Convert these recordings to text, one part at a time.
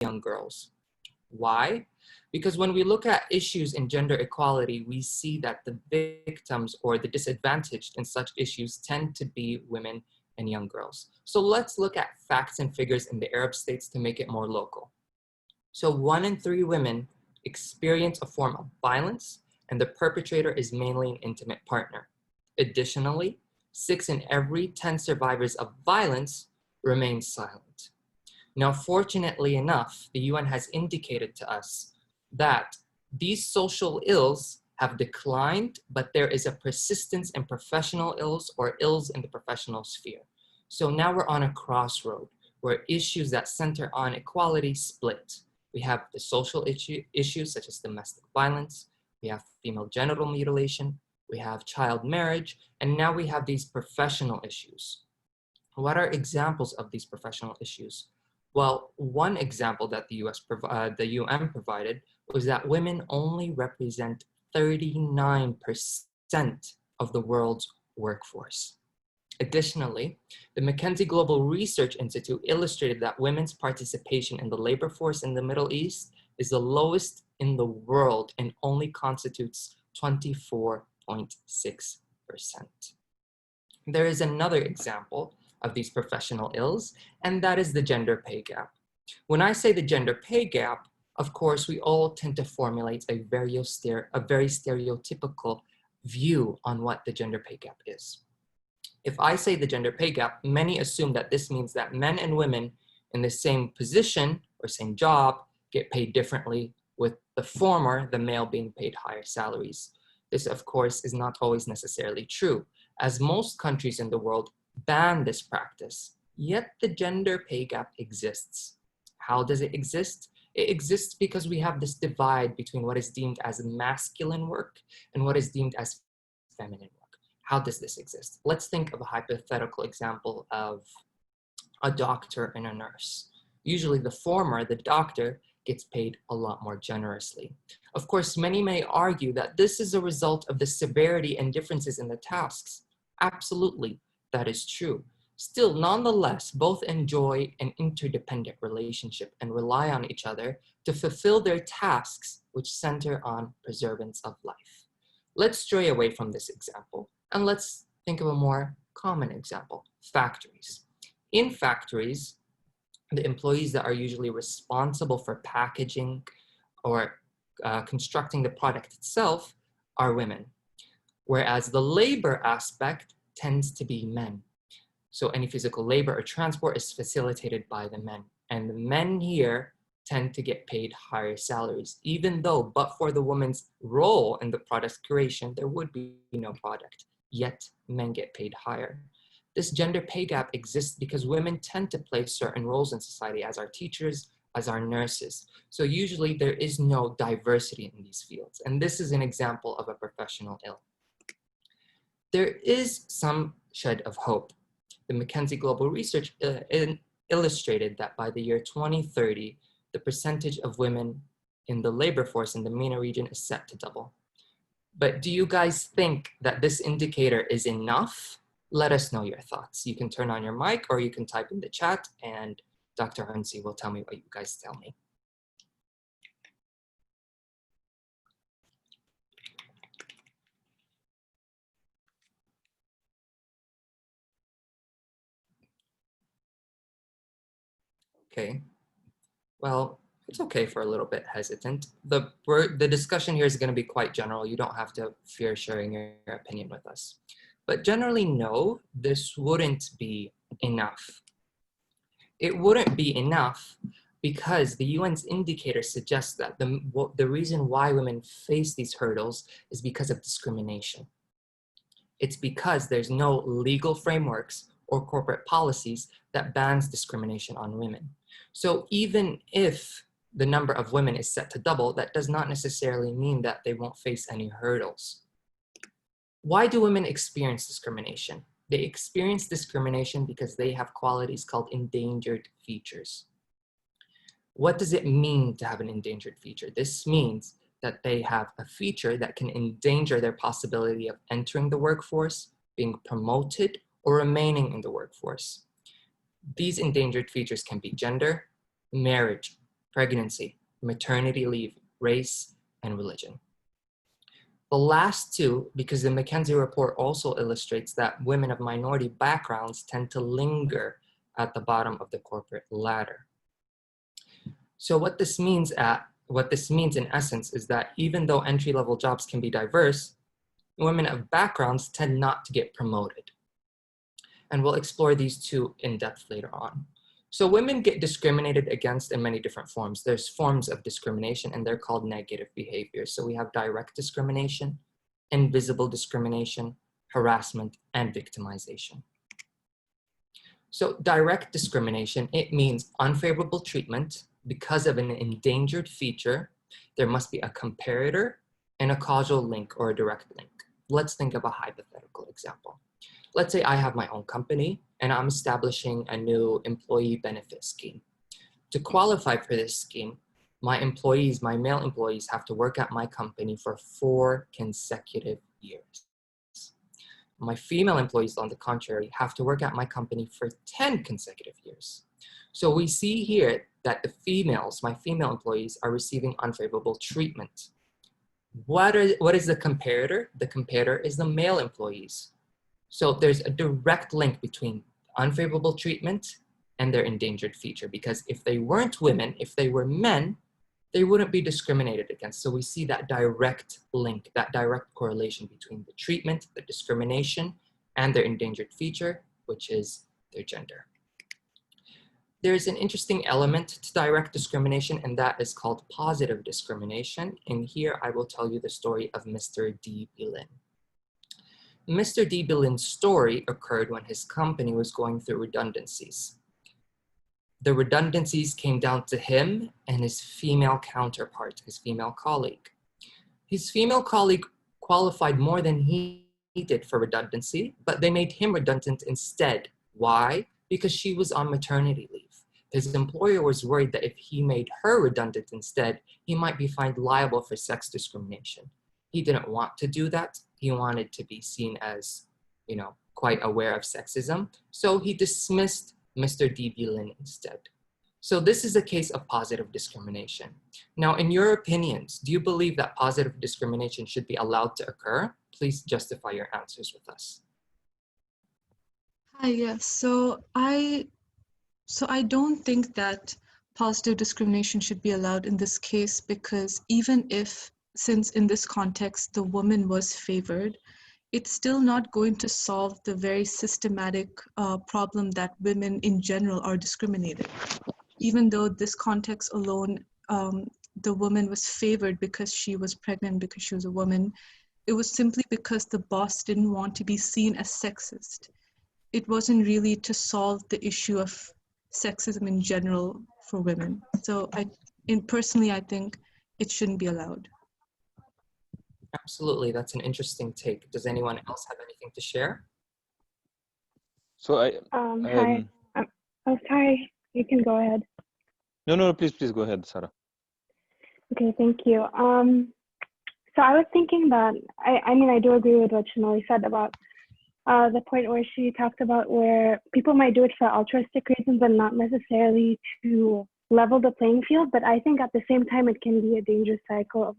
young girls. Why? Because when we look at issues in gender equality, we see that the victims or the disadvantaged in such issues tend to be women and young girls. So let's look at facts and figures in the Arab states to make it more local. So 1 in 3 women experience a form of violence, and the perpetrator is mainly an intimate partner. Additionally, 6 in every 10 survivors of violence remain silent. Now, fortunately enough, the UN has indicated to us that these social ills have declined, but there is a persistence in professional ills or ills in the professional sphere. So now we're on a crossroad where issues that center on equality split. We have the social issues such as domestic violence, we have female genital mutilation, we have child marriage, and now we have these professional issues. What are examples of these professional issues? Well, one example that the UN provided was that women only represent 39% of the world's workforce. Additionally, the McKinsey Global Research Institute illustrated that women's participation in the labor force in the Middle East is the lowest in the world and only constitutes 24.6%. There is another example of these professional ills, and that is the gender pay gap. When I say the gender pay gap, of course, we all tend to formulate a very stereotypical view on what the gender pay gap is. If I say the gender pay gap, many assume that this means that men and women in the same position or same job get paid differently, with the former, the male, being paid higher salaries. This, of course, is not always necessarily true, as most countries in the world ban this practice, yet the gender pay gap exists. How does it exist? It exists because we have this divide between what is deemed as masculine work and what is deemed as feminine work. How does this exist? Let's think of a hypothetical example of a doctor and a nurse. Usually the former, the doctor, gets paid a lot more generously. Of course, many may argue that this is a result of the severity and differences in the tasks. Absolutely, that is true. Still, nonetheless, both enjoy an interdependent relationship and rely on each other to fulfill their tasks, which center on preservance of life. Let's stray away from this example, and let's think of a more common example, factories. In factories, the employees that are usually responsible for packaging or constructing the product itself are women, whereas the labor aspect tends to be men. So any physical labor or transport is facilitated by the men, and the men here tend to get paid higher salaries, even though, but for the woman's role in the product creation, there would be no product, yet men get paid higher. This gender pay gap exists because women tend to play certain roles in society as our teachers, as our nurses. So usually there is no diversity in these fields, and this is an example of a professional ill. There is some shed of hope. The McKinsey Global Research illustrated that by the year 2030, the percentage of women in the labor force in the MENA region is set to double. But do you guys think that this indicator is enough? Let us know your thoughts. You can turn on your mic or you can type in the chat, and Dr. Hansi will tell me what you guys tell me. Okay, well, it's okay for a little bit hesitant. The discussion here is going to be quite general. You don't have to fear sharing your opinion with us. But generally, no, this wouldn't be enough. It wouldn't be enough because the UN's indicator suggests that the reason why women face these hurdles is because of discrimination. It's because there's no legal frameworks or corporate policies that bans discrimination on women. So even if the number of women is set to double, that does not necessarily mean that they won't face any hurdles. Why do women experience discrimination? They experience discrimination because they have qualities called endangered features. What does it mean to have an endangered feature? This means that they have a feature that can endanger their possibility of entering the workforce, being promoted, or remaining in the workforce. These endangered features can be gender, marriage, pregnancy, maternity leave, race, and religion. The last two, because the McKinsey report also illustrates that women of minority backgrounds tend to linger at the bottom of the corporate ladder. So what this means in essence is that even though entry-level jobs can be diverse, women of backgrounds tend not to get promoted. And we'll explore these two in depth later on. So women get discriminated against in many different forms. There's forms of discrimination and they're called negative behaviors. So we have direct discrimination, invisible discrimination, harassment, and victimization. So direct discrimination, it means unfavorable treatment because of an endangered feature. There must be a comparator and a causal link or a direct link. Let's think of a hypothetical example. Let's say I have my own company and I'm establishing a new employee benefit scheme. To qualify for this scheme, my male employees have to work at my company for 4 consecutive years. My female employees, on the contrary, have to work at my company for 10 consecutive years. So we see here that my female employees are receiving unfavorable treatment. What is the comparator? The comparator is the male employees. So there's a direct link between unfavorable treatment and their endangered feature, because if they weren't women, if they were men, they wouldn't be discriminated against. So we see that direct link, that direct correlation between the treatment, the discrimination, and their endangered feature, which is their gender. There's an interesting element to direct discrimination, and that is called positive discrimination. And here I will tell you the story of Mr. D. Bilin. Mr. D. Bilin's story occurred when his company was going through redundancies. The redundancies came down to him and his female counterpart, his female colleague. His female colleague qualified more than he did for redundancy, but they made him redundant instead. Why? Because she was on maternity leave. His employer was worried that if he made her redundant instead, he might be found liable for sex discrimination. He didn't want to do that. He wanted to be seen as, quite aware of sexism. So he dismissed Mr. D. Bilin instead. So this is a case of positive discrimination. Now, in your opinions, do you believe that positive discrimination should be allowed to occur? Please justify your answers with us. Hi, yes. So I don't think that positive discrimination should be allowed in this case, because since in this context the woman was favored, it's still not going to solve the very systematic problem that women in general are discriminated. Even though this context alone, the woman was favored because she was pregnant, because she was a woman, it was simply because the boss didn't want to be seen as sexist. It wasn't really to solve the issue of sexism in general for women. So personally, I think it shouldn't be allowed. Absolutely, that's an interesting take. Does anyone else have anything to share? So hi. Oh, sorry. You can go ahead. No, please go ahead, Sarah. Okay, thank you. So I was thinking that, I do agree with what Shanali said about the point where she talked about where people might do it for altruistic reasons and not necessarily to level the playing field. But I think at the same time, it can be a dangerous cycle of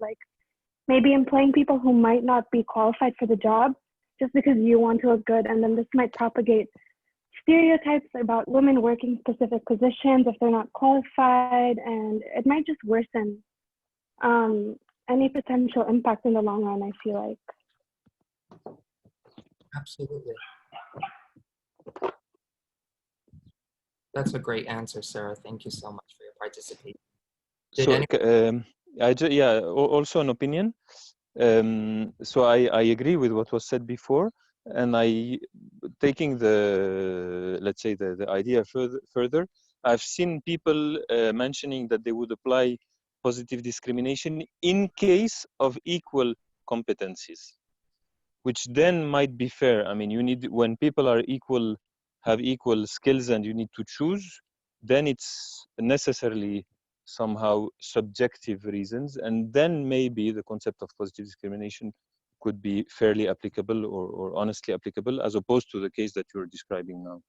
maybe employing people who might not be qualified for the job just because you want to look good. And then this might propagate stereotypes about women working specific positions if they're not qualified, and it might just worsen any potential impact in the long run, I feel like. Absolutely. That's a great answer, Sarah. Thank you so much for your participation. Also an opinion. So I agree with what was said before, and taking let's say the idea further, I've seen people mentioning that they would apply positive discrimination in case of equal competencies, which then might be fair. I mean, when people are equal, have equal skills, and you need to choose, then it's necessarily somehow subjective reasons, and then maybe the concept of positive discrimination could be fairly applicable or honestly applicable, as opposed to the case that you're describing now.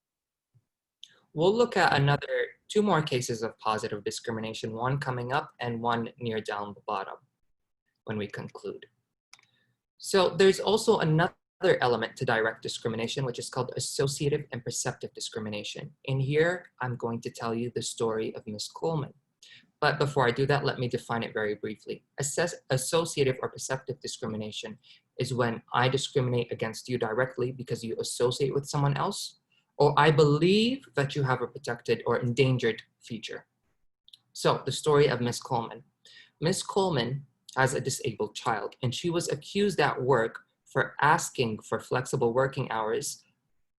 We'll look at another two more cases of positive discrimination, one coming up and one near down the bottom when we conclude. So there's also another element to direct discrimination, which is called associative and perceptive discrimination. In here, I'm going to tell you the story of Miss Coleman. But before I do that, let me define it very briefly. Associative or perceptive discrimination is when I discriminate against you directly because you associate with someone else, or I believe that you have a protected or endangered feature. So the story of Miss Coleman. Miss Coleman has a disabled child, and she was accused at work for asking for flexible working hours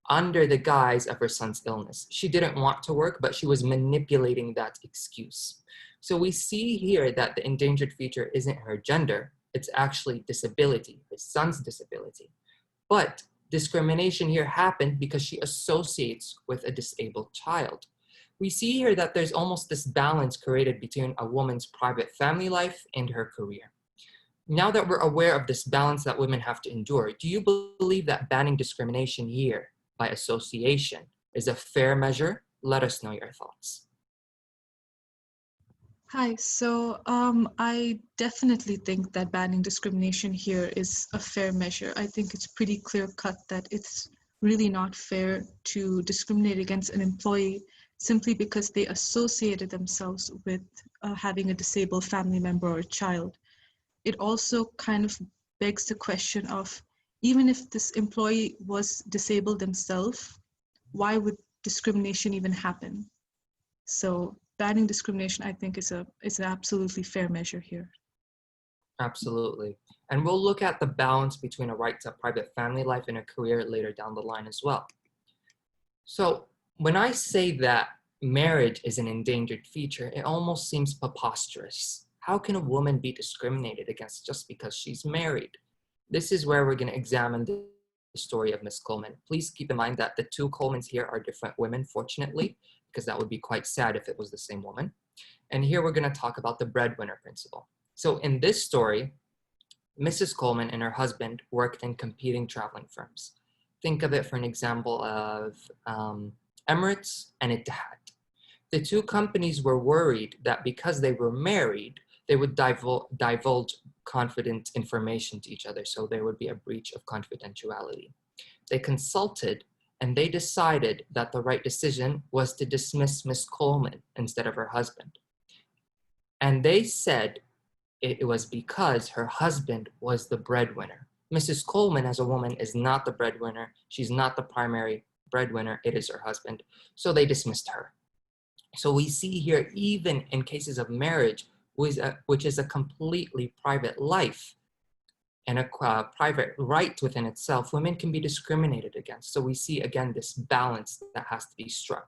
under the guise of her son's illness. She didn't want to work, but she was manipulating that excuse. So we see here that the endangered feature isn't her gender, it's actually disability, her son's disability. But discrimination here happened because she associates with a disabled child. We see here that there's almost this balance created between a woman's private family life and her career. Now that we're aware of this balance that women have to endure, do you believe that banning discrimination here by association is a fair measure? Let us know your thoughts. Hi, so I definitely think that banning discrimination here is a fair measure. I think it's pretty clear cut that it's really not fair to discriminate against an employee simply because they associated themselves with having a disabled family member or a child. It also kind of begs the question of, even if this employee was disabled themselves, why would discrimination even happen? So banning discrimination, I think, is an absolutely fair measure here. Absolutely. And we'll look at the balance between a right to a private family life and a career later down the line as well. So when I say that marriage is an endangered feature, it almost seems preposterous. How can a woman be discriminated against just because she's married? This is where we're going to examine the story of Miss Coleman. Please keep in mind that the two Colemans here are different women, fortunately, because that would be quite sad if it was the same woman. And here we're going to talk about the breadwinner principle. So in this story, Mrs. Coleman and her husband worked in competing traveling firms. Think of it for an example of Emirates and Etihad. The two companies were worried that because they were married, they would divulge confident information to each other, so there would be a breach of confidentiality. They consulted and they decided that the right decision was to dismiss Miss Coleman instead of her husband. And they said it was because her husband was the breadwinner. Mrs. Coleman as a woman is not the breadwinner. She's not the primary breadwinner. It is her husband. So they dismissed her. So we see here, even in cases of marriage, which is a completely private life and a private right within itself, women can be discriminated against. So we see, again, this balance that has to be struck.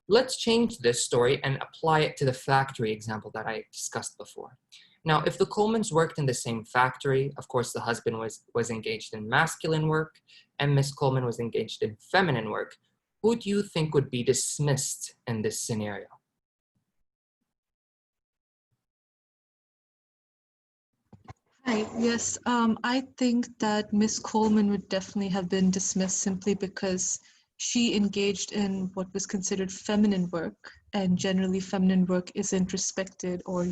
Let's change this story and apply it to the factory example that I discussed before. Now, if the Colemans worked in the same factory, of course, the husband was engaged in masculine work and Miss Coleman was engaged in feminine work, who do you think would be dismissed in this scenario? Hi, yes, I think that Miss Coleman would definitely have been dismissed simply because she engaged in what was considered feminine work, and generally feminine work isn't respected or,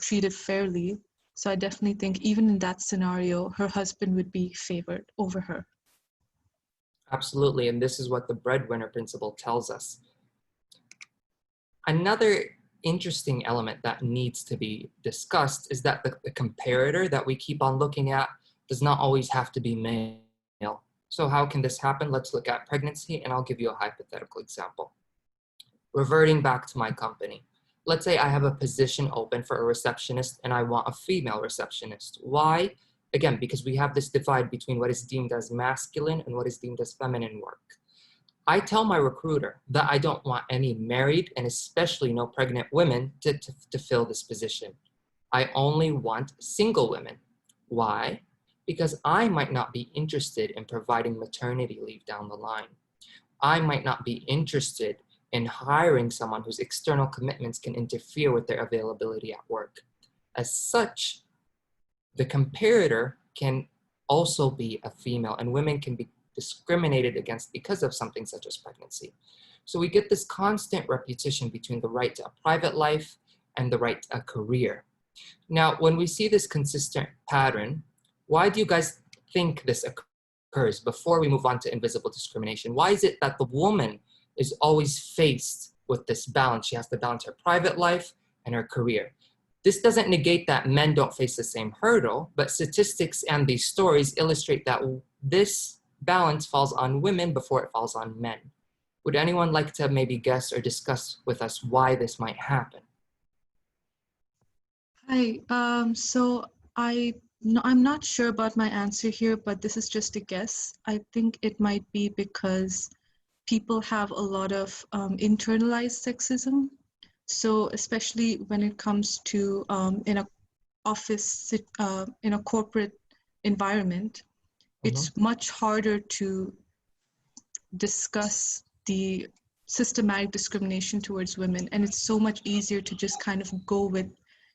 treated fairly. So I definitely think even in that scenario, her husband would be favored over her. Absolutely, and this is what the breadwinner principle tells us. Another interesting element that needs to be discussed is that the comparator that we keep on looking at does not always have to be male. So how can this happen? Let's look at pregnancy, and I'll give you a hypothetical example. Reverting back to my company. Let's say I have a position open for a receptionist and I want a female receptionist. Why? Again, because we have this divide between what is deemed as masculine and what is deemed as feminine work. I tell my recruiter that I don't want any married and especially no pregnant women to fill this position. I only want single women. Why? Because I might not be interested in providing maternity leave down the line. I might not be interested in hiring someone whose external commitments can interfere with their availability at work. As such, the comparator can also be a female, and women can be discriminated against because of something such as pregnancy. So we get this constant repetition between the right to a private life and the right to a career. Now, when we see this consistent pattern, why do you guys think this occurs before we move on to invisible discrimination? Why is it that the woman is always faced with this balance? She has to balance her private life and her career. This doesn't negate that men don't face the same hurdle, but statistics and these stories illustrate that this balance falls on women before it falls on men. Would anyone like to maybe guess or discuss with us why this might happen? Hi, so I'm not sure about my answer here, but this is just a guess. I think it might be because people have a lot of internalized sexism. So especially when it comes to in a office, in a corporate environment, it's much harder to discuss the systematic discrimination towards women. And it's so much easier to just kind of go with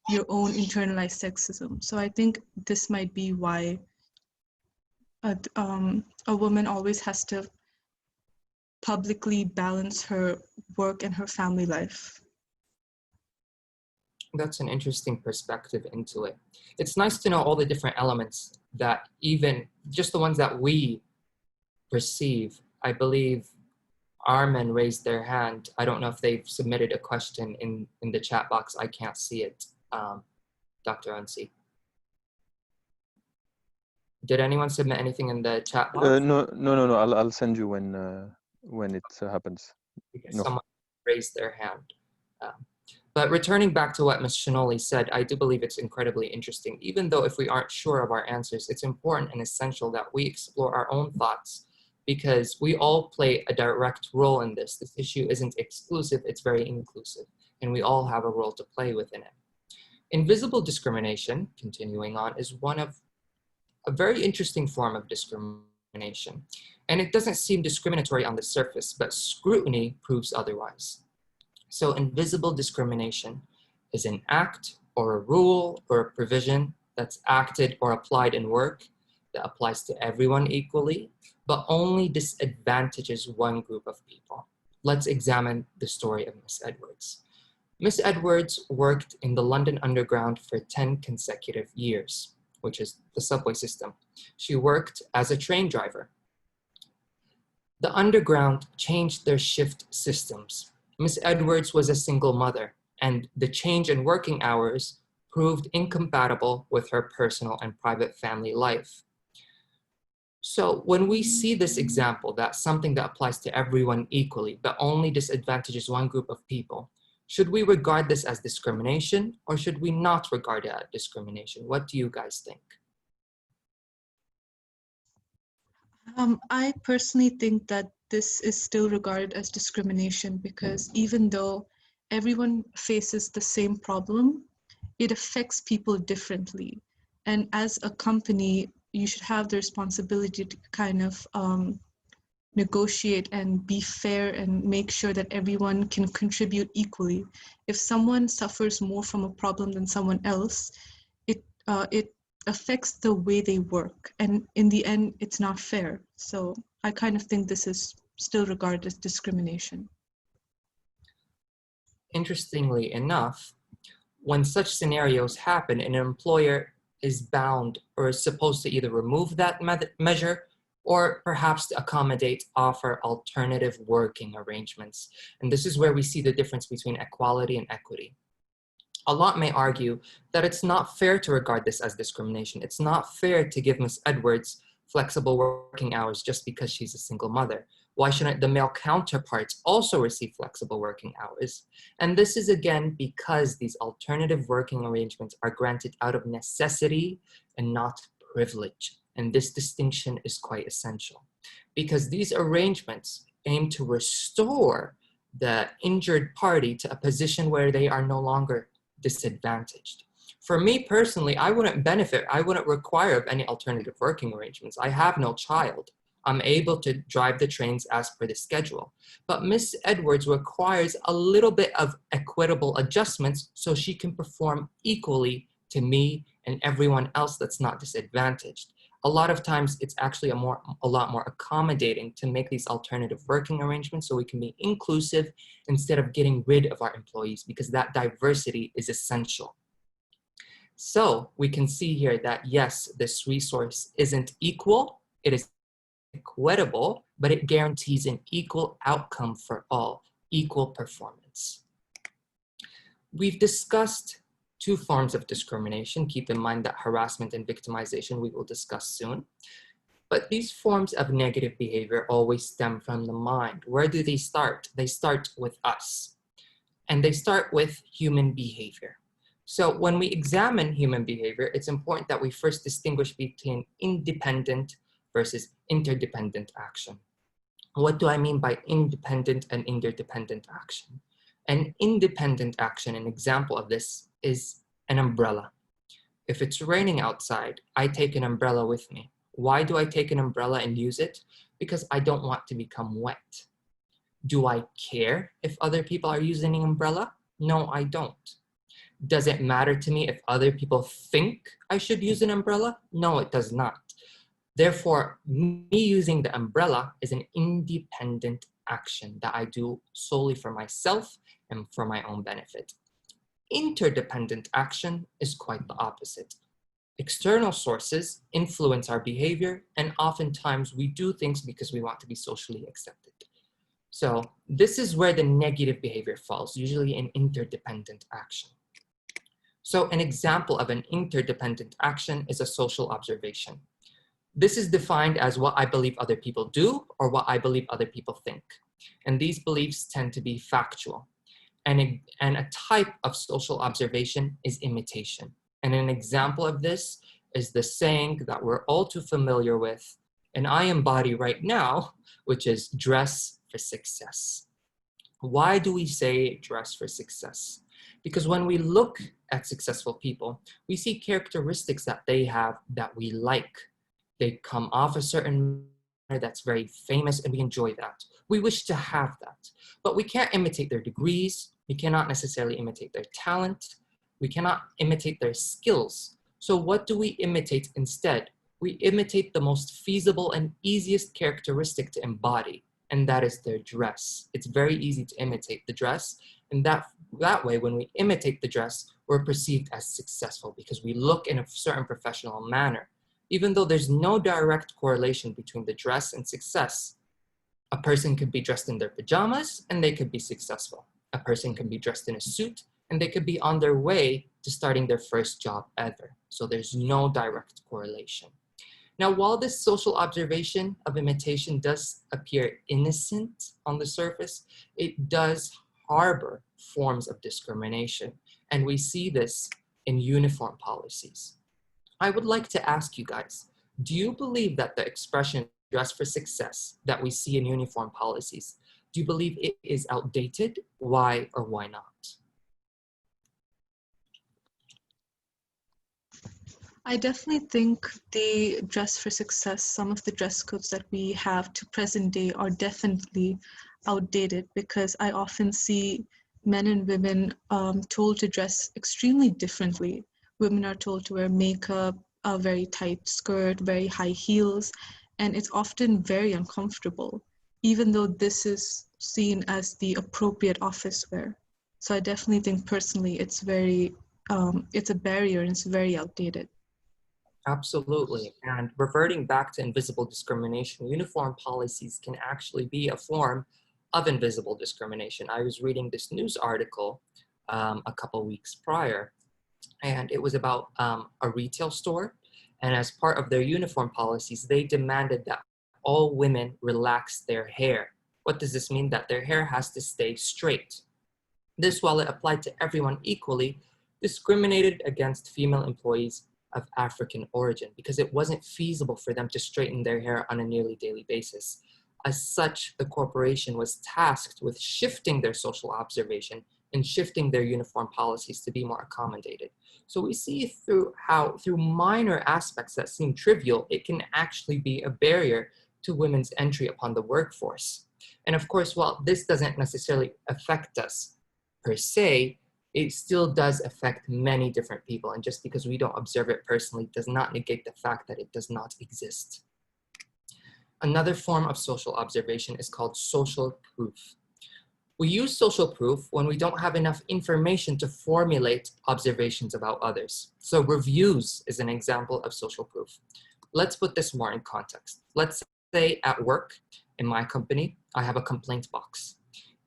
your own internalized sexism. So I think this might be why a woman always has to publicly balance her work and her family life. That's an interesting perspective into it. It's nice to know all the different elements that even just the ones that we perceive. I believe Armin raised their hand. I don't know if they've submitted a question in the chat box. I can't see it. Dr. Ansi. Did anyone submit anything in the chat box? No. I'll send you when it happens. Because someone raised their hand. But returning back to what Ms. Shinoli said, I do believe it's incredibly interesting. Even though if we aren't sure of our answers, it's important and essential that we explore our own thoughts, because we all play a direct role in this. This issue isn't exclusive, it's very inclusive, and we all have a role to play within it. Invisible discrimination, continuing on, is one of a very interesting form of discrimination. And it doesn't seem discriminatory on the surface, but scrutiny proves otherwise. So invisible discrimination is an act or a rule or a provision that's acted or applied in work that applies to everyone equally, but only disadvantages one group of people. Let's examine the story of Miss Edwards. Miss Edwards worked in the London Underground for 10 consecutive years, which is the subway system. She worked as a train driver. The Underground changed their shift systems. Miss Edwards was a single mother, and the change in working hours proved incompatible with her personal and private family life. So when we see this example, that's something that applies to everyone equally, but only disadvantages one group of people, should we regard this as discrimination, or should we not regard it as discrimination? What do you guys think? I personally think that this is still regarded as discrimination, because even though everyone faces the same problem, it affects people differently. And as a company, you should have the responsibility to kind of negotiate and be fair and make sure that everyone can contribute equally. If someone suffers more from a problem than someone else, it affects the way they work. And in the end, it's not fair. So I kind of think this is still regarded as discrimination. Interestingly enough, when such scenarios happen, an employer is bound or is supposed to either remove that measure or perhaps to accommodate, offer alternative working arrangements. And this is where we see the difference between equality and equity. A lot may argue that it's not fair to regard this as discrimination. It's not fair to give Ms. Edwards flexible working hours just because she's a single mother. Why shouldn't the male counterparts also receive flexible working hours? And this is again because these alternative working arrangements are granted out of necessity and not privilege. And this distinction is quite essential because these arrangements aim to restore the injured party to a position where they are no longer disadvantaged. For me personally, I wouldn't require of any alternative working arrangements. I have no child. I'm able to drive the trains as per the schedule. But Miss Edwards requires a little bit of equitable adjustments so she can perform equally to me and everyone else that's not disadvantaged. a lot of times it's actually a lot more accommodating to make these alternative working arrangements so we can be inclusive instead of getting rid of our employees, because that diversity is essential. So we can see here that yes, this resource isn't equal, it is equitable, but it guarantees an equal outcome for all, equal performance. We've discussed two forms of discrimination. Keep in mind that harassment and victimization we will discuss soon. But these forms of negative behavior always stem from the mind. Where do they start? They start with us. And they start with human behavior. So when we examine human behavior, it's important that we first distinguish between independent versus interdependent action. What do I mean by independent and interdependent action? An independent action, an example of this, is an umbrella. If it's raining outside, I take an umbrella with me. Why do I take an umbrella and use it? Because I don't want to become wet. Do I care if other people are using an umbrella? No, I don't. Does it matter to me if other people think I should use an umbrella? No, it does not. Therefore, me using the umbrella is an independent action that I do solely for myself and for my own benefit. Interdependent action is quite the opposite. External sources influence our behavior, and oftentimes we do things because we want to be socially accepted. So this is where the negative behavior falls, usually in interdependent action. So an example of an interdependent action is a social observation. This is defined as what I believe other people do or what I believe other people think. And these beliefs tend to be factual. And a type of social observation is imitation. And an example of this is the saying that we're all too familiar with, and I embody right now, which is dress for success. Why do we say dress for success? Because when we look at successful people, we see characteristics that they have that we like. They come off a certain manner that's very famous, and we enjoy that. We wish to have that, but we can't imitate their degrees. We cannot necessarily imitate their talent. We cannot imitate their skills. So what do we imitate instead? We imitate the most feasible and easiest characteristic to embody, and that is their dress. It's very easy to imitate the dress, and that way, when we imitate the dress, we're perceived as successful because we look in a certain professional manner. Even though there's no direct correlation between the dress and success, a person could be dressed in their pajamas and they could be successful. A person can be dressed in a suit and they could be on their way to starting their first job ever. So there's no direct correlation. Now, while this social observation of imitation does appear innocent on the surface, it does harbor forms of discrimination. And we see this in uniform policies. I would like to ask you guys, do you believe that the expression dress for success that we see in uniform policies, do you believe it is outdated? Why or why not? I definitely think the dress for success, some of the dress codes that we have to present day are definitely outdated, because I often see men and women told to dress extremely differently. Women are told to wear makeup, a very tight skirt, very high heels, and it's often very uncomfortable, even though this is seen as the appropriate office wear. So I definitely think personally it's a barrier and it's very outdated. Absolutely. And reverting back to invisible discrimination, uniform policies can actually be a form of invisible discrimination. I was reading this news article a couple weeks prior, and it was about a retail store. And as part of their uniform policies, they demanded that all women relax their hair. What does this mean? That their hair has to stay straight. This, while it applied to everyone equally, discriminated against female employees of African origin because it wasn't feasible for them to straighten their hair on a nearly daily basis. As such, the corporation was tasked with shifting their social observation and shifting their uniform policies to be more accommodated. So we see through minor aspects that seem trivial, it can actually be a barrier to women's entry upon the workforce. And of course, while this doesn't necessarily affect us per se, it still does affect many different people. And just because we don't observe it personally does not negate the fact that it does not exist. Another form of social observation is called social proof. We use social proof when we don't have enough information to formulate observations about others. So reviews is an example of social proof. Let's put this more in context. Let's say at work, in my company, I have a complaint box.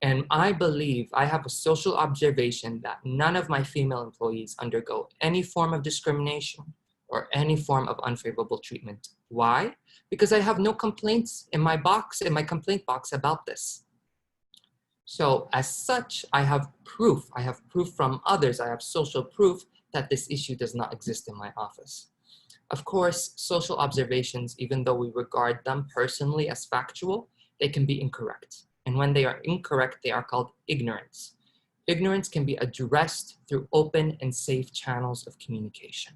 And I believe I have a social observation that none of my female employees undergo any form of discrimination or any form of unfavorable treatment. Why? Because I have no complaints in my box, in my complaint box about this. So as such, I have proof. I have proof from others. I have social proof that this issue does not exist in my office. Of course, social observations, even though we regard them personally as factual, they can be incorrect. And when they are incorrect, they are called ignorance. Ignorance can be addressed through open and safe channels of communication.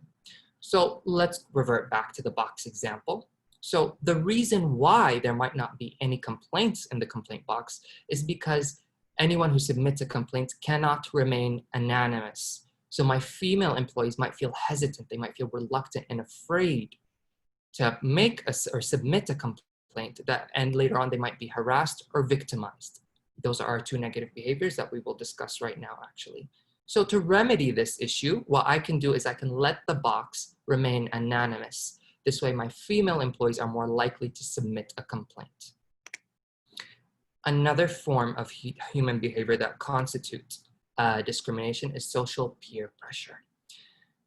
So let's revert back to the box example. So the reason why there might not be any complaints in the complaint box is because anyone who submits a complaint cannot remain anonymous. So my female employees might feel hesitant, they might feel reluctant and afraid to make or submit a complaint, and later on they might be harassed or victimized. Those are our two negative behaviors that we will discuss right now, actually. So to remedy this issue, what I can do is I can let the box remain anonymous. This way, my female employees are more likely to submit a complaint. Another form of human behavior that constitutes discrimination is social peer pressure.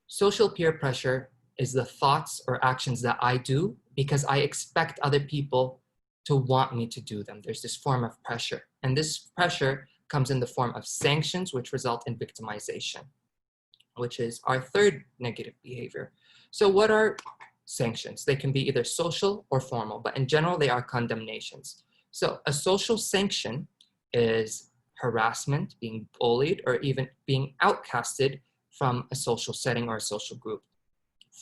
Social peer pressure is the thoughts or actions that I do because I expect other people to want me to do them. There's this form of pressure, and this pressure comes in the form of sanctions, which result in victimization, which is our third negative behavior. So what are sanctions? They can be either social or formal, but in general, they are condemnations. So a social sanction is harassment, being bullied, or even being outcasted from a social setting or a social group.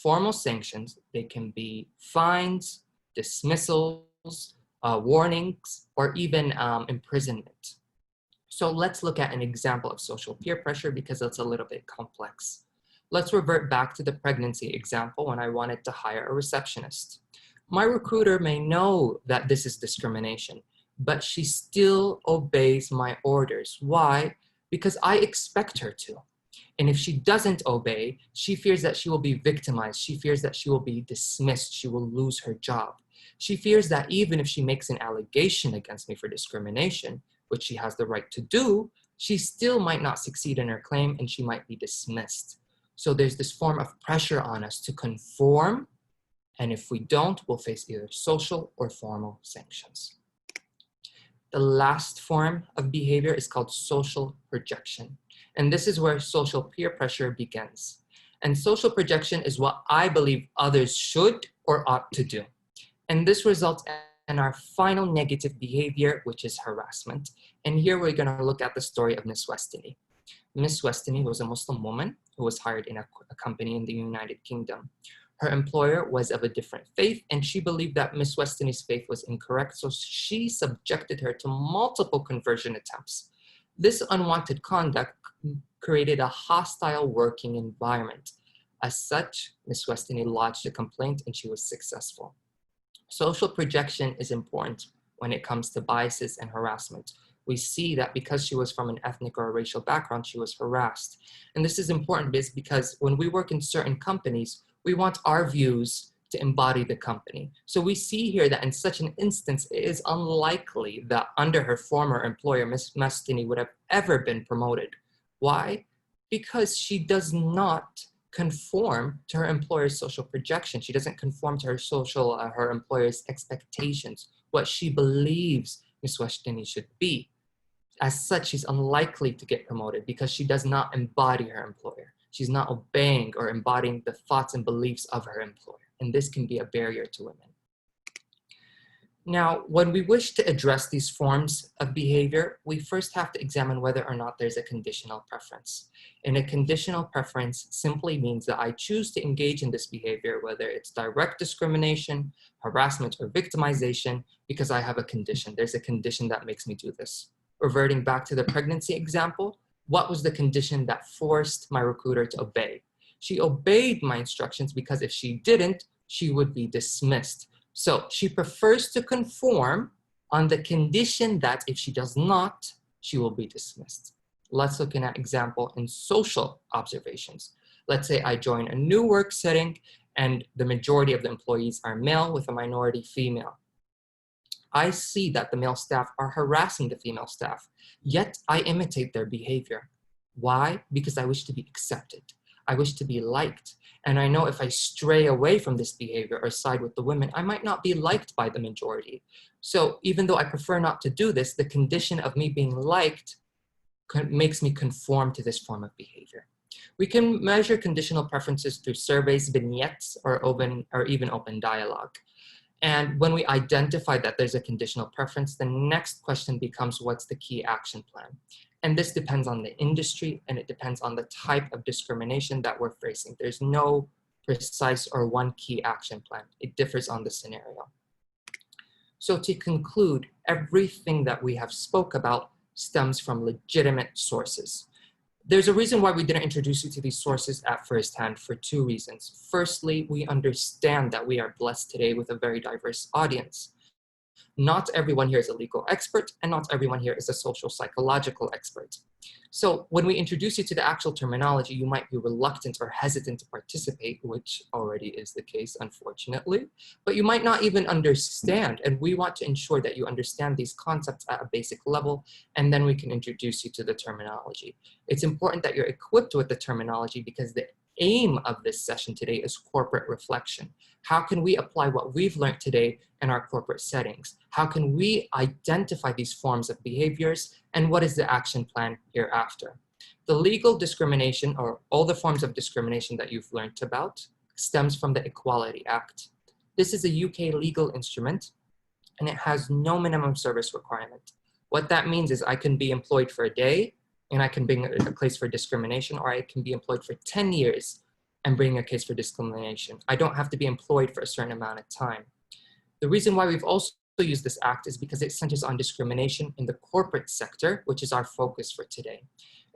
Formal sanctions, they can be fines, dismissals, warnings, or even imprisonment. So let's look at an example of social peer pressure because it's a little bit complex. Let's revert back to the pregnancy example when I wanted to hire a receptionist. My recruiter may know that this is discrimination, but she still obeys my orders. Why? Because I expect her to. And if she doesn't obey, she fears that she will be victimized. She fears that she will be dismissed. She will lose her job. She fears that even if she makes an allegation against me for discrimination, which she has the right to do, she still might not succeed in her claim and she might be dismissed. So there's this form of pressure on us to conform, and if we don't, we'll face either social or formal sanctions. The last form of behavior is called social projection. And this is where social peer pressure begins. And social projection is what I believe others should or ought to do. And this results in our final negative behavior, which is harassment. And here we're going to look at the story of Miss Westiny. Miss Westiny was a Muslim woman who was hired in a company in the United Kingdom. Her employer was of a different faith, and she believed that Miss Westiny's faith was incorrect, so she subjected her to multiple conversion attempts. This unwanted conduct created a hostile working environment. As such, Miss Westiny lodged a complaint and she was successful. Social projection is important when it comes to biases and harassment. We see that because she was from an ethnic or a racial background, she was harassed. And this is important because when we work in certain companies, we want our views to embody the company. So we see here that in such an instance, it is unlikely that under her former employer, Miss Westiny would have ever been promoted. Why? Because she does not conform to her employer's social projection. She doesn't conform to her employer's expectations, what she believes Miss Westiny should be. As such, she's unlikely to get promoted because she does not embody her employer. She's not obeying or embodying the thoughts and beliefs of her employer. And this can be a barrier to women. Now, when we wish to address these forms of behavior, we first have to examine whether or not there's a conditional preference. And a conditional preference simply means that I choose to engage in this behavior, whether it's direct discrimination, harassment, or victimization, because I have a condition. There's a condition that makes me do this. Reverting back to the pregnancy example, What was the condition that forced my recruiter to obey? She obeyed my instructions because if she didn't, she would be dismissed. So she prefers to conform on the condition that if she does not, she will be dismissed. Let's look at an example in social observations. Let's say I join a new work setting and the majority of the employees are male with a minority female. I see that the male staff are harassing the female staff, yet I imitate their behavior. Why? Because I wish to be accepted. I wish to be liked. And I know if I stray away from this behavior or side with the women, I might not be liked by the majority. So even though I prefer not to do this, the condition of me being liked makes me conform to this form of behavior. We can measure conditional preferences through surveys, vignettes, or even open dialogue. And when we identify that there's a conditional preference, the next question becomes, what's the key action plan? And this depends on the industry and it depends on the type of discrimination that we're facing. There's no precise or one key action plan. It differs on the scenario. So to conclude, everything that we have spoke about stems from legitimate sources. There's a reason why we didn't introduce you to these sources at first hand for two reasons. Firstly, we understand that we are blessed today with a very diverse audience. Not everyone here is a legal expert and not everyone here is a social psychological expert. So when we introduce you to the actual terminology, you might be reluctant or hesitant to participate, which already is the case, unfortunately, but you might not even understand. And we want to ensure that you understand these concepts at a basic level, and then we can introduce you to the terminology. It's important that you're equipped with the terminology because the aim of this session today is corporate reflection. How can we apply what we've learned today in our corporate settings? How can we identify these forms of behaviors and what is the action plan hereafter? The legal discrimination, or all the forms of discrimination that you've learned about, stems from the Equality Act. This is a UK legal instrument and it has no minimum service requirement. What that means is I can be employed for a day and I can bring a case for discrimination, or I can be employed for 10 years and bring a case for discrimination. I don't have to be employed for a certain amount of time. The reason why we've also used this act is because it centers on discrimination in the corporate sector, which is our focus for today.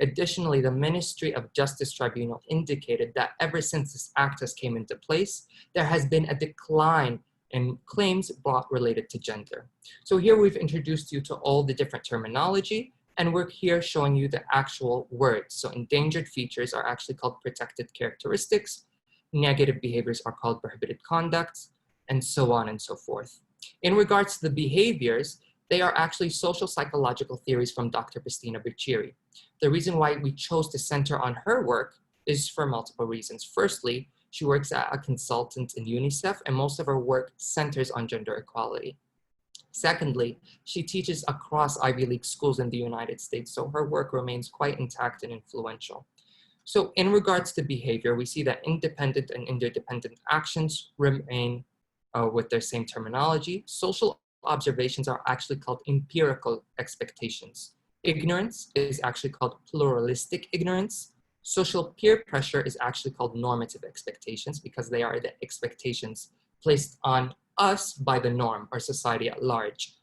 Additionally, the Ministry of Justice Tribunal indicated that ever since this act has came into place, there has been a decline in claims brought related to gender. So here we've introduced you to all the different terminology, and we're here showing you the actual words. So endangered features are actually called protected characteristics, negative behaviors are called prohibited conducts, and so on and so forth. In regards to the behaviors, they are actually social psychological theories from Dr. Pristina Buccieri. The reason why we chose to center on her work is for multiple reasons. Firstly, she works as a consultant in UNICEF, and most of her work centers on gender equality. Secondly, she teaches across Ivy League schools in the United States, so her work remains quite intact and influential. So in regards to behavior, we see that independent and interdependent actions remain with their same terminology. Social observations are actually called empirical expectations. Ignorance is actually called pluralistic ignorance. Social peer pressure is actually called normative expectations because they are the expectations placed on us by the norm or society at large.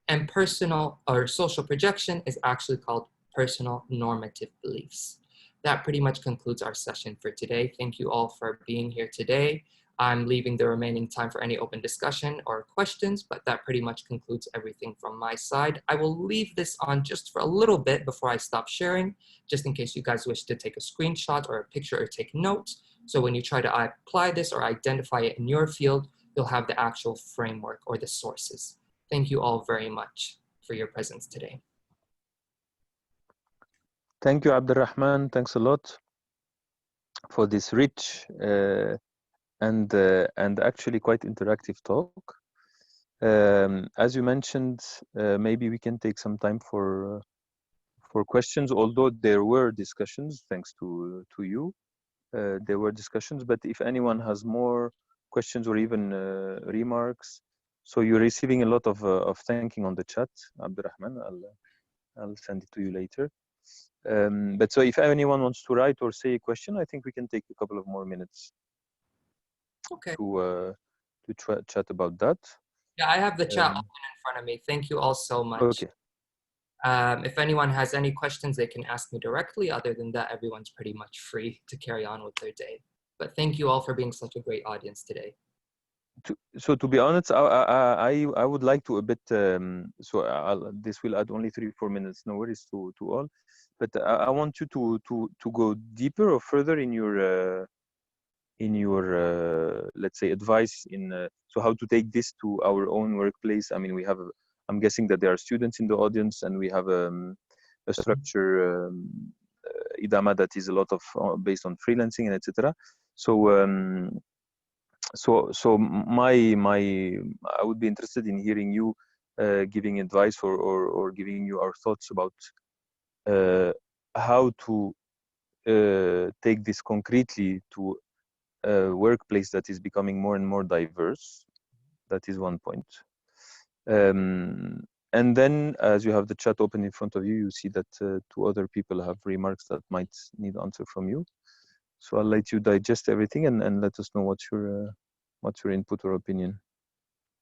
And personal or social projection is actually called personal normative beliefs. That pretty much concludes our session for today. Thank you all for being here today. I'm leaving the remaining time for any open discussion or questions, but that pretty much concludes everything from my side. I will leave this on just for a little bit before I stop sharing, just in case you guys wish to take a screenshot or a picture or take notes. So when you try to apply this or identify it in your field, you'll have the actual framework or the sources. Thank you all very much for your presence today. Thank you, Abdulrahman. Thanks a lot for this rich and actually quite interactive talk. As you mentioned, maybe we can take some time for questions, although there were discussions, thanks to you. There were discussions, but if anyone has more questions or even remarks, so you're receiving a lot of thanking on the chat, Abdulrahman. I'll send it to you later. But so if anyone wants to write or say a question, I think we can take a couple of more minutes. Okay. To chat about that. Yeah, I have the chat open in front of me. Thank you all so much. Okay. If anyone has any questions, they can ask me directly. Other than that, everyone's pretty much free to carry on with their day. But thank you all for being such a great audience today. So to be honest, I would like to a bit. This will add only 3-4 minutes. No worries to all, but I want you to go deeper or further in your let's say advice in so how to take this to our own workplace. I mean, I'm guessing that there are students in the audience, and we have a structure idama that is a lot of based on freelancing and etc. So I would be interested in hearing you giving advice or giving you our thoughts about how to take this concretely to a workplace that is becoming more and more diverse. That is one point. And then, as you have the chat open in front of you, you see that 2 other people have remarks that might need answer from you. So I'll let you digest everything and let us know what's your input or opinion.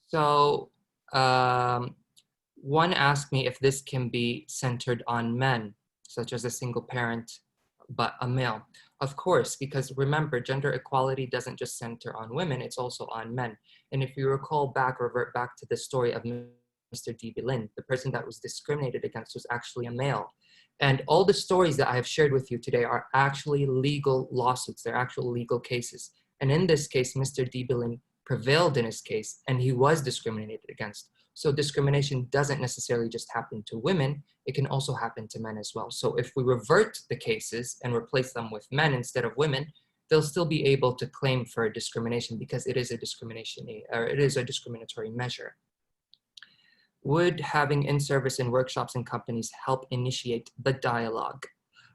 So one asked me if this can be centered on men, such as a single parent, but a male. Of course, because remember, gender equality doesn't just center on women, it's also on men. And if you revert back to the story of Mr. D. Bilin, the person that was discriminated against was actually a male. And all the stories that I have shared with you today are actually legal lawsuits, they're actual legal cases. And in this case, Mr. D. Bilin prevailed in his case, and he was discriminated against. So discrimination doesn't necessarily just happen to women, it can also happen to men as well. So if we revert the cases and replace them with men instead of women, they'll still be able to claim for discrimination because it is a discriminatory measure. Would having in-service and workshops in companies help initiate the dialogue?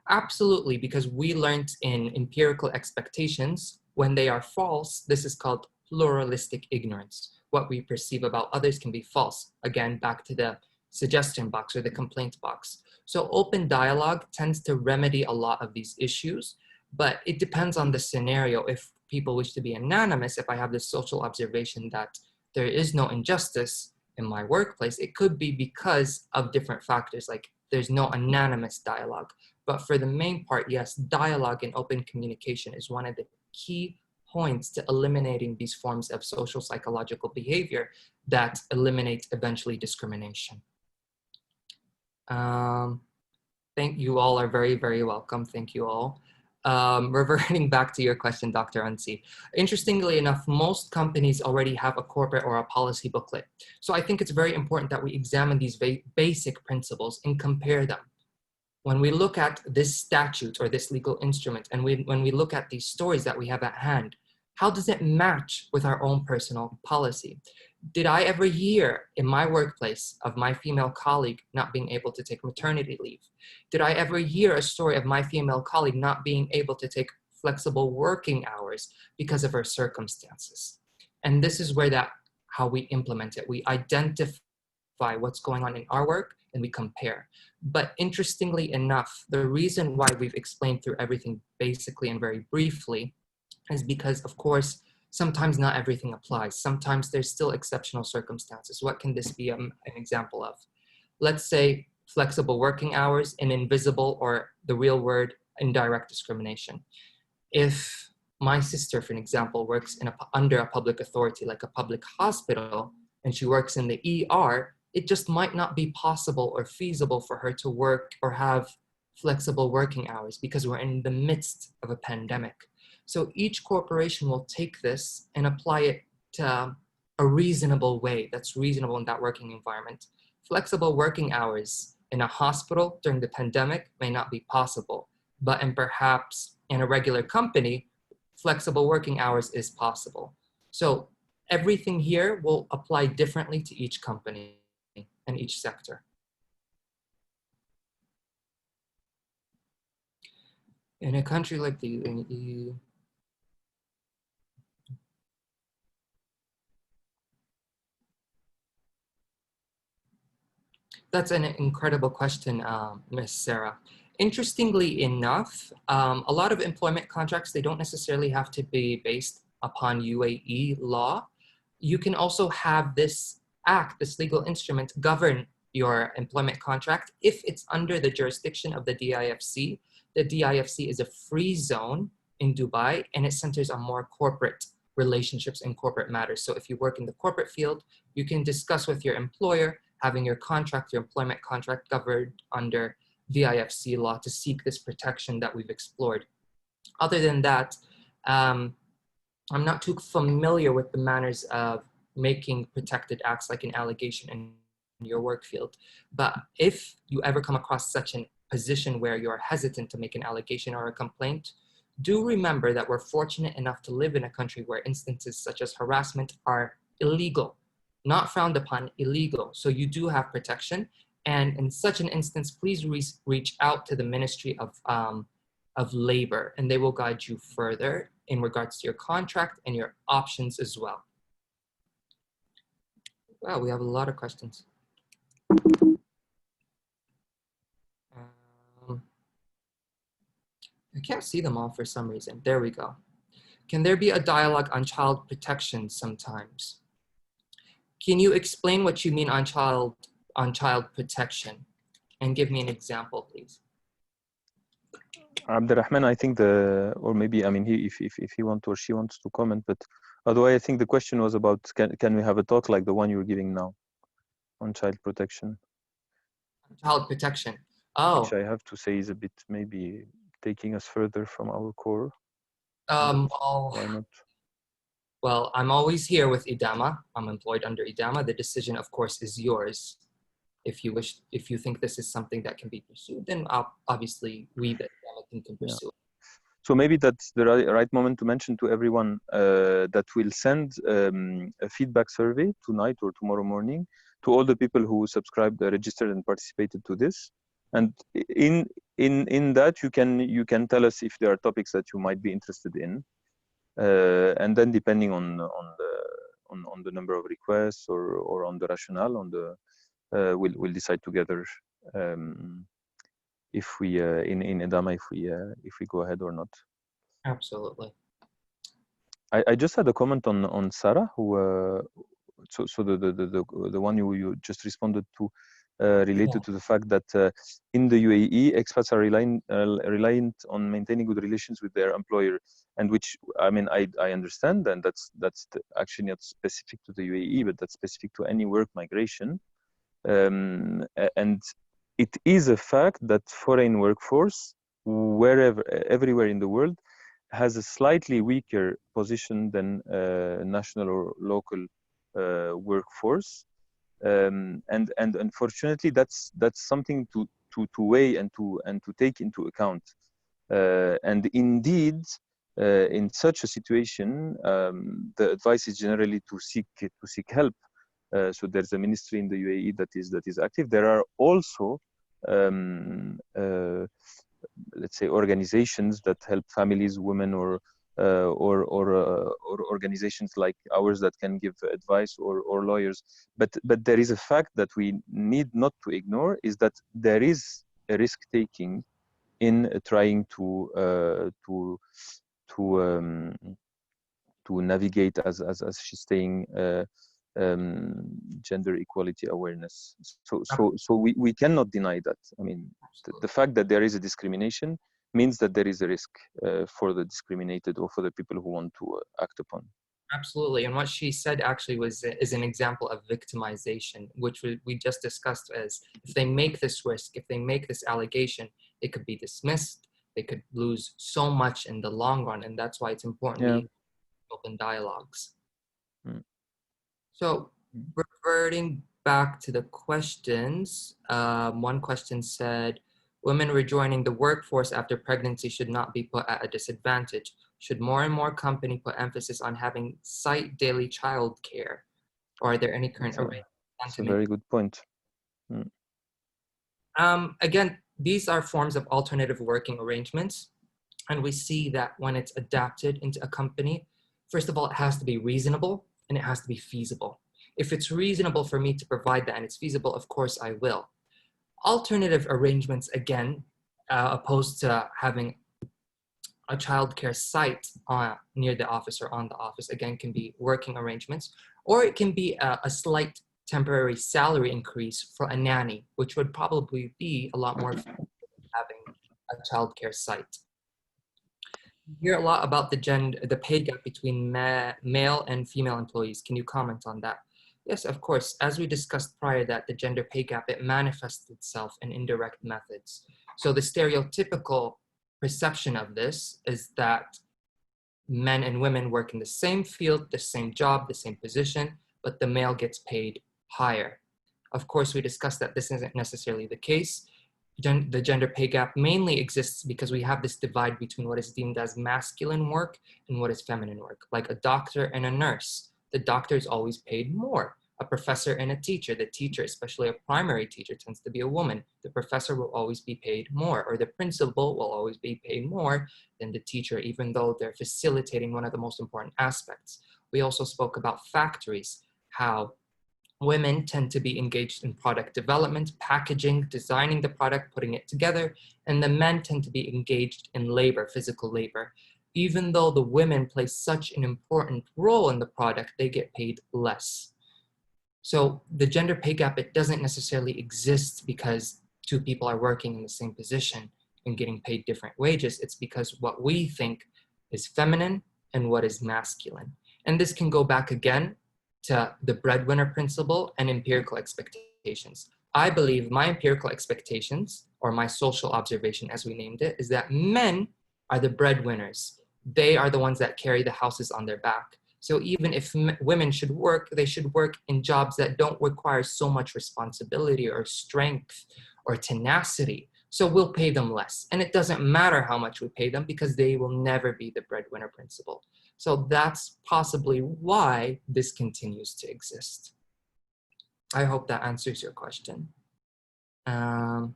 Absolutely, because we learned in empirical expectations, when they are false, this is called pluralistic ignorance. What we perceive about others can be false. Again, back to the suggestion box or the complaint box. So open dialogue tends to remedy a lot of these issues, but it depends on the scenario. If people wish to be anonymous, if I have this social observation that there is no injustice in my workplace, it could be because of different factors, like there's no anonymous dialogue. But for the main part, yes, dialogue and open communication is one of the key points to eliminating these forms of social psychological behavior that eliminate eventually discrimination. Thank you all are very, very welcome. Thank you all. Reverting back to your question, Dr. Ansi. Interestingly enough, most companies already have a corporate or a policy booklet. So I think it's very important that we examine these basic principles and compare them. When we look at this statute or this legal instrument, and when we look at these stories that we have at hand, how does it match with our own personal policy? Did I ever hear in my workplace of my female colleague not being able to take maternity leave? Did I ever hear a story of my female colleague not being able to take flexible working hours because of her circumstances? And this is where how we implement it. We identify what's going on in our work and we compare. But interestingly enough, the reason why we've explained through everything basically and very briefly is because, of course, sometimes not everything applies. Sometimes there's still exceptional circumstances. What can this be an example of? Let's say flexible working hours and invisible, or the real word, indirect discrimination. If my sister, for an example, works under a public authority like a public hospital, and she works in the ER, it just might not be possible or feasible for her to work or have flexible working hours because we're in the midst of a pandemic. So each corporation will take this and apply it to a reasonable way that's reasonable in that working environment. Flexible working hours in a hospital during the pandemic may not be possible, but perhaps in a regular company, flexible working hours is possible. So everything here will apply differently to each company and each sector. In a country like the EU, that's an incredible question, Ms. Sarah. Interestingly enough, a lot of employment contracts, they don't necessarily have to be based upon UAE law. You can also have this act, this legal instrument, govern your employment contract, if it's under the jurisdiction of the DIFC. The DIFC is a free zone in Dubai, and it centers on more corporate relationships and corporate matters. So if you work in the corporate field, you can discuss with your employer having your contract, your employment contract covered under DIFC law to seek this protection that we've explored. Other than that, I'm not too familiar with the manners of making protected acts like an allegation in your work field. But if you ever come across such a position where you're hesitant to make an allegation or a complaint, do remember that we're fortunate enough to live in a country where instances such as harassment are illegal, not frowned upon, illegal. So you do have protection. And in such an instance, please reach out to the Ministry of Labor, and they will guide you further in regards to your contract and your options as well. Wow, we have a lot of questions. I can't see them all for some reason. There we go. Can there be a dialogue on child protection sometimes? Can you explain what you mean on child protection and give me an example, please? Abdulrahman, I think or maybe, I mean, if he wants or she wants to comment, but otherwise, I think the question was about, can we have a talk like the one you're giving now on child protection? Child protection. Oh. Which I have to say is a bit maybe taking us further from our core. Why not? Well, I'm always here with IDAMA. I'm employed under IDAMA. The decision, of course, is yours. If you think this is something that can be pursued, then obviously we, the IDAMA, can pursue it. So maybe that's the right moment to mention to everyone that we'll send a feedback survey tonight or tomorrow morning to all the people who subscribed, registered, and participated to this. And in that, you can tell us if there are topics that you might be interested in, and then depending on the number of requests or on the rationale, we'll decide together if we in EDAMA if we go ahead or not. Absolutely. I just had a comment on Sarah, who so the one you just responded to. Related to the fact that in the UAE, expats are reliant on maintaining good relations with their employer, and which, I mean, I understand, and that's actually not specific to the UAE, but that's specific to any work migration. And it is a fact that foreign workforce, everywhere in the world, has a slightly weaker position than national or local workforce. And unfortunately, that's something to weigh and to take into account. And indeed, in such a situation, the advice is generally to seek help. So there's a ministry in the UAE that is active. There are also let's say organizations that help families, women, or organizations like ours that can give advice, or lawyers. But there is a fact that we need not to ignore, is that there is a risk taking in trying to navigate, as she's saying, gender equality awareness. So we cannot deny that. I mean, the fact that there is a discrimination means that there is a risk for the discriminated or for the people who want to act upon. Absolutely. And what she said actually is an example of victimization, which we just discussed, as if they make this risk, if they make this allegation, it could be dismissed. They could lose so much in the long run. And that's why it's important to open dialogues. So reverting back to the questions, one question said, women rejoining the workforce after pregnancy should not be put at a disadvantage. Should more and more companies put emphasis on having site daily child care? Or are there any current arrangements? That's a very good point. Again, these are forms of alternative working arrangements. And we see that when it's adapted into a company, first of all, it has to be reasonable and it has to be feasible. If it's reasonable for me to provide that and it's feasible, of course I will. Alternative arrangements, again, opposed to having a childcare site near the office or on the office, again, can be working arrangements, or it can be a slight temporary salary increase for a nanny, which would probably be a lot more than having a childcare site. You hear a lot about the pay gap between male and female employees. Can you comment on that? Yes, of course. As we discussed prior, that the gender pay gap, it manifests itself in indirect methods. So the stereotypical perception of this is that men and women work in the same field, the same job, the same position, but the male gets paid higher. Of course, we discussed that this isn't necessarily the case. The gender pay gap mainly exists because we have this divide between what is deemed as masculine work and what is feminine work, like a doctor and a nurse. The doctor is always paid more. A professor and a teacher, the teacher, especially a primary teacher, tends to be a woman. The professor will always be paid more, or the principal will always be paid more than the teacher, even though they're facilitating one of the most important aspects. We also spoke about factories, how women tend to be engaged in product development, packaging, designing the product, putting it together, and the men tend to be engaged in labor, physical labor. Even though the women play such an important role in the product, they get paid less. So the gender pay gap, it doesn't necessarily exist because two people are working in the same position and getting paid different wages. It's because what we think is feminine and what is masculine. And this can go back again to the breadwinner principle and empirical expectations. I believe my empirical expectations, or my social observation as we named it, is that men are the breadwinners. They are the ones that carry the houses on their back. So even if women should work, they should work in jobs that don't require so much responsibility or strength or tenacity. So we'll pay them less. And it doesn't matter how much we pay them because they will never be the breadwinner principle. So that's possibly why this continues to exist. I hope that answers your question. Yeah,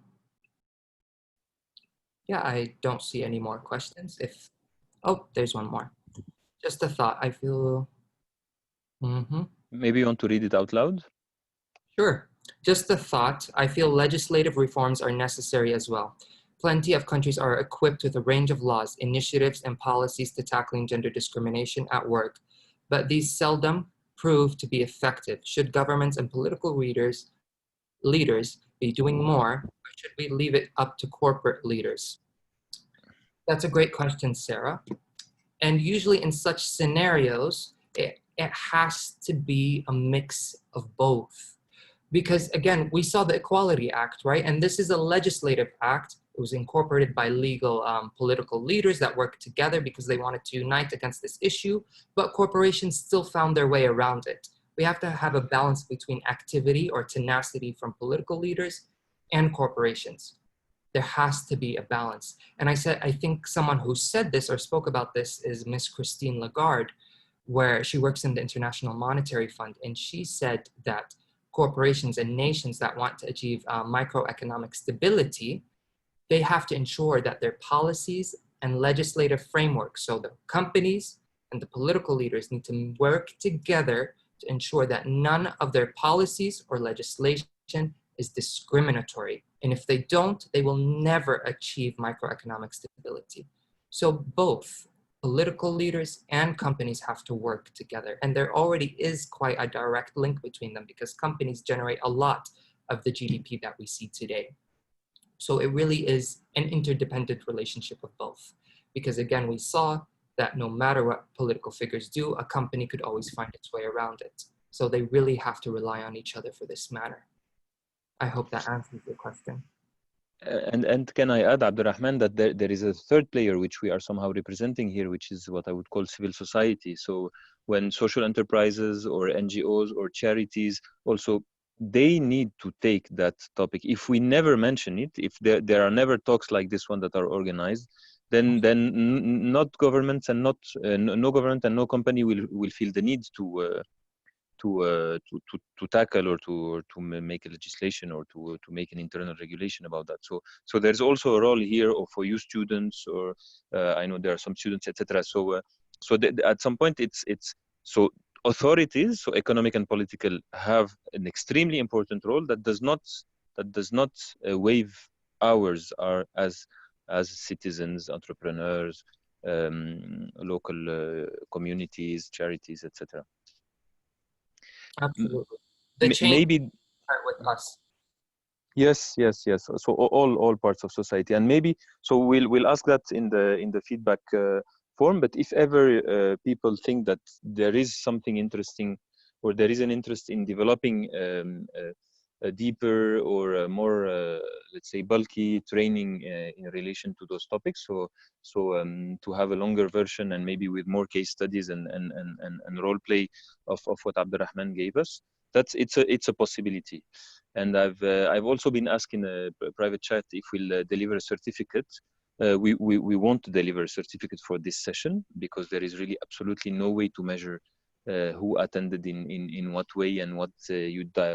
I don't see any more questions. Oh, there's one more. Just a thought. I feel. Maybe you want to read it out loud? Sure. Just a thought. I feel legislative reforms are necessary as well. Plenty of countries are equipped with a range of laws, initiatives, and policies to tackling gender discrimination at work, but these seldom prove to be effective. Should governments and political leaders be doing more, or should we leave it up to corporate leaders? That's a great question, Sarah. And usually in such scenarios, it has to be a mix of both. Because again, we saw the Equality Act, right? And this is a legislative act. It was incorporated by legal political leaders that worked together because they wanted to unite against this issue, but corporations still found their way around it. We have to have a balance between activity or tenacity from political leaders and corporations. There has to be a balance. And I think someone who said this or spoke about this is Miss Christine Lagarde, where she works in the International Monetary Fund. And she said that corporations and nations that want to achieve microeconomic stability, they have to ensure that their policies and legislative frameworks, so the companies and the political leaders need to work together to ensure that none of their policies or legislation is discriminatory. And if they don't, they will never achieve microeconomic stability. So both political leaders and companies have to work together. And there already is quite a direct link between them because companies generate a lot of the GDP that we see today. So it really is an interdependent relationship of both. Because again, we saw that no matter what political figures do, a company could always find its way around it. So they really have to rely on each other for this matter. I hope that answers your question. And can I add, Abdulrahman, that there is a third player which we are somehow representing here, which is what I would call civil society. So when social enterprises or NGOs or charities also, they need to take that topic. If we never mention it, if there are never talks like this one that are organized, then not governments and not no government and no company will feel the need to tackle or to make a legislation or to make an internal regulation about that. So there's also a role here for you students, or I know there are some students, etc. So at some point it's so authorities, so economic and political, have an extremely important role that does not waive ours are as citizens, entrepreneurs, local communities, charities, etc. Absolutely. The change maybe start with us. yes. So all parts of society, and maybe so we'll ask that in the feedback form. But if ever people think that there is something interesting, or there is an interest in developing a deeper or a more let's say bulky training in relation to those topics, so to have a longer version and maybe with more case studies and role play of what Abdulrahman gave us, it's a possibility. And I've also been asked in a private chat if we'll deliver a certificate. We want to deliver a certificate for this session, because there is really absolutely no way to measure who attended in what way, and what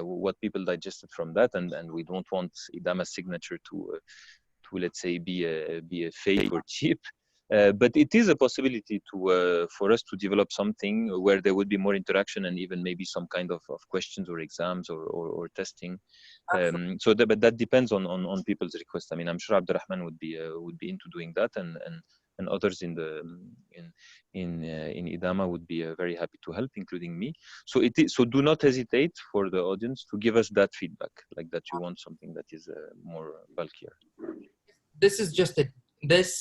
what people digested from that, and we don't want Idama's signature to let's say be a fake or cheap. But it is a possibility to for us to develop something where there would be more interaction, and even maybe some kind of questions or exams or testing. But that depends on people's requests. I mean, I'm sure Abdulrahman would be into doing that, and others in Idama would be very happy to help, including me. So do not hesitate for the audience to give us that feedback, like that you want something that is more bulkier. This is just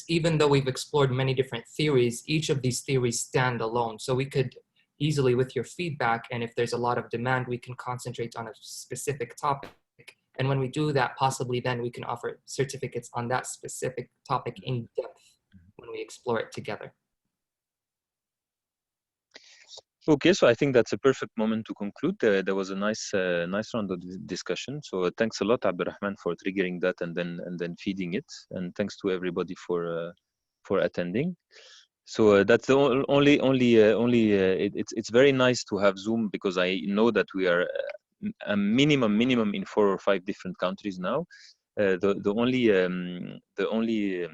even though we've explored many different theories, each of these theories stand alone. So we could easily, with your feedback, and if there's a lot of demand, we can concentrate on a specific topic. And when we do that, possibly then we can offer certificates on that specific topic in depth when we explore it together. Okay, so I think that's a perfect moment to conclude. There was a nice round of discussion. So thanks a lot, Abdulrahman, for triggering that and then feeding it, and thanks to everybody for attending. So that's the it's very nice to have Zoom, because I know that we are a minimum in 4 or 5 different countries now. The only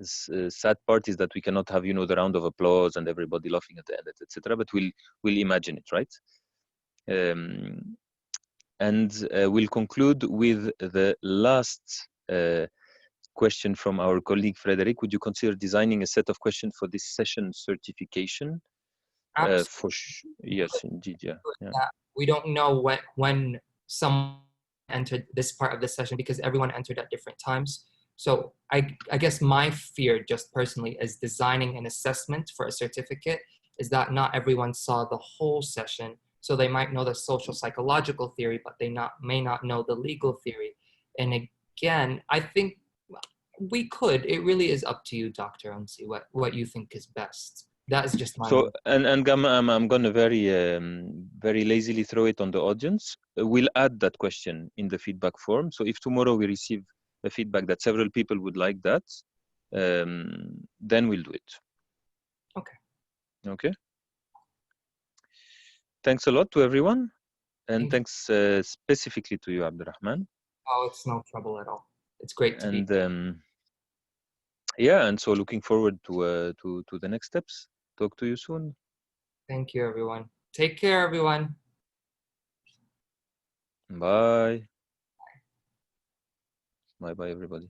sad part is that we cannot have, the round of applause and everybody laughing at the end, etc. But we'll imagine it, right? And we'll conclude with the last question from our colleague Frederic. Would you consider designing a set of questions for this session certification? Yes, indeed, yeah. We don't know when someone entered this part of the session, because everyone entered at different times. So I guess my fear, just personally, is designing an assessment for a certificate, is that not everyone saw the whole session. So they might know the social psychological theory, but they may not know the legal theory. And again, I think we could. It really is up to you, Dr. Unsi, what you think is best. That is just my and I'm gonna very lazily throw it on the audience. We'll add that question in the feedback form. So if tomorrow we receive a feedback that several people would like that, then we'll do it. Okay. Thanks a lot to everyone, and thanks specifically to you, Abdulrahman. Oh, it's no trouble at all. It's great to be. Yeah, and so looking forward to the next steps. Talk to you soon. Thank you, everyone. Take care, everyone. Bye. Bye, everybody.